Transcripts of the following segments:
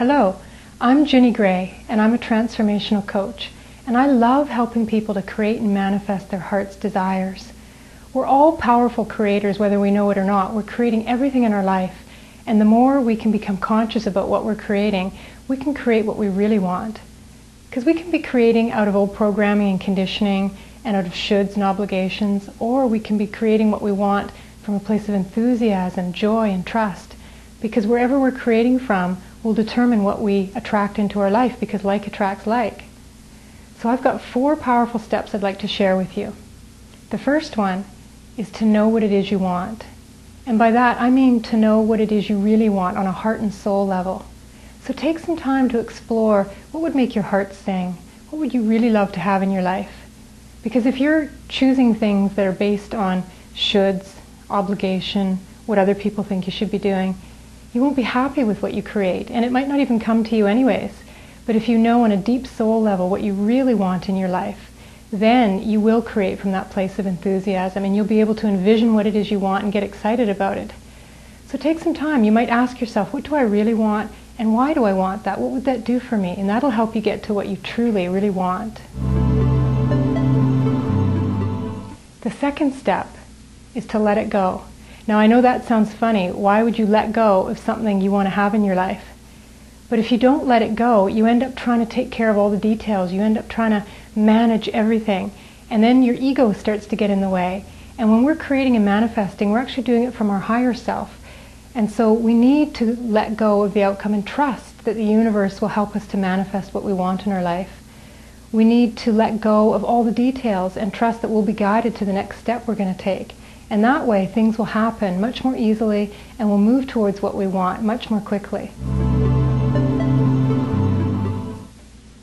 Hello, I'm Gini Gray, and I'm a transformational coach, and I love helping people to create and manifest their heart's desires. We're all powerful creators, whether we know it or not. We're creating everything in our life, and the more we can become conscious about what we're creating, we can create what we really want. Because we can be creating out of old programming and conditioning, and out of shoulds and obligations, or we can be creating what we want from a place of enthusiasm, joy, and trust. Because wherever we're creating from will determine what we attract into our life, because like attracts like. So I've got 4 powerful steps I'd like to share with you. The first one is to know what it is you want. And by that I mean to know what it is you really want on a heart and soul level. So take some time to explore what would make your heart sing. What would you really love to have in your life? Because if you're choosing things that are based on shoulds, obligation, what other people think you should be doing, you won't be happy with what you create, and it might not even come to you anyways. But if you know on a deep soul level what you really want in your life, then you will create from that place of enthusiasm, and you'll be able to envision what it is you want and get excited about it. So take some time. You might ask yourself, what do I really want, and why do I want that? What would that do for me? And that'll help you get to what you truly, really want. The second step is to let it go. Now I know that sounds funny. Why would you let go of something you want to have in your life? But if you don't let it go, you end up trying to take care of all the details. You end up trying to manage everything. And then your ego starts to get in the way. And when we're creating and manifesting, we're actually doing it from our higher self. And so we need to let go of the outcome and trust that the universe will help us to manifest what we want in our life. We need to let go of all the details and trust that we'll be guided to the next step we're going to take. And that way things will happen much more easily, and we'll move towards what we want much more quickly.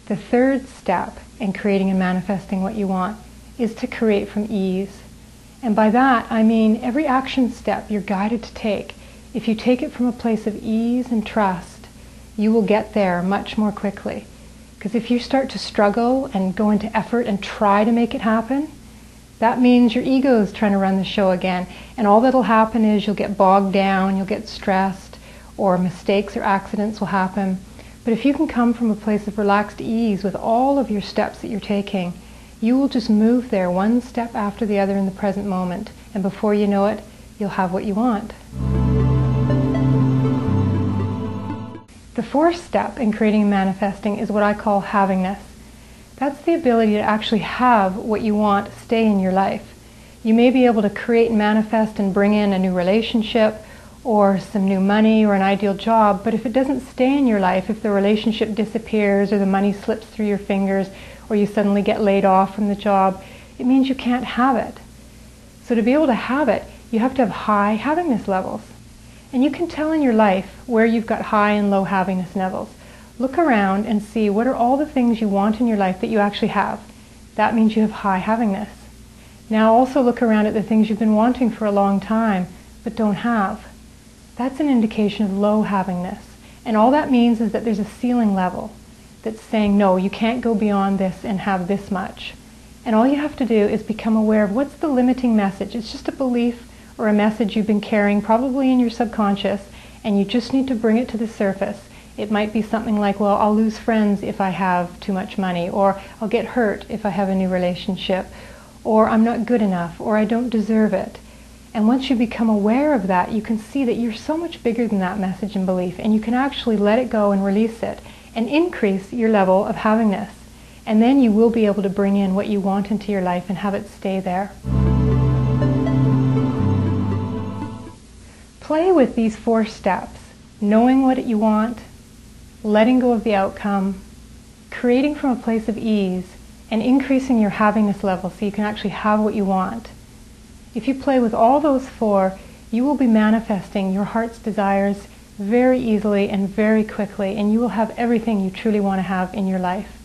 The third step in creating and manifesting what you want is to create from ease. And by that I mean every action step you're guided to take, if you take it from a place of ease and trust, you will get there much more quickly. Because if you start to struggle and go into effort and try to make it happen, that means your ego is trying to run the show again. And all that'll happen is you'll get bogged down, you'll get stressed, or mistakes or accidents will happen. But if you can come from a place of relaxed ease with all of your steps that you're taking, you will just move there one step after the other in the present moment. And before you know it, you'll have what you want. The fourth step in creating and manifesting is what I call havingness. That's the ability to actually have what you want stay in your life. You may be able to create and manifest and bring in a new relationship or some new money or an ideal job, but if it doesn't stay in your life, if the relationship disappears or the money slips through your fingers or you suddenly get laid off from the job, it means you can't have it. So to be able to have it, you have to have high havingness levels. And you can tell in your life where you've got high and low havingness levels. Look around and see what are all the things you want in your life that you actually have. That means you have high havingness. Now also look around at the things you've been wanting for a long time but don't have. That's an indication of low havingness. And all that means is that there's a ceiling level that's saying, no, you can't go beyond this and have this much. And all you have to do is become aware of what's the limiting message. It's just a belief or a message you've been carrying probably in your subconscious, and you just need to bring it to the surface. It might be something like, well, I'll lose friends if I have too much money, or I'll get hurt if I have a new relationship, or I'm not good enough, or I don't deserve it. And once you become aware of that, you can see that you're so much bigger than that message and belief, and you can actually let it go and release it and increase your level of havingness. And then you will be able to bring in what you want into your life and have it stay there. Play with these 4 steps: knowing what you want, letting go of the outcome, creating from a place of ease, and increasing your havingness level so you can actually have what you want. If you play with all those 4, you will be manifesting your heart's desires very easily and very quickly, and you will have everything you truly want to have in your life.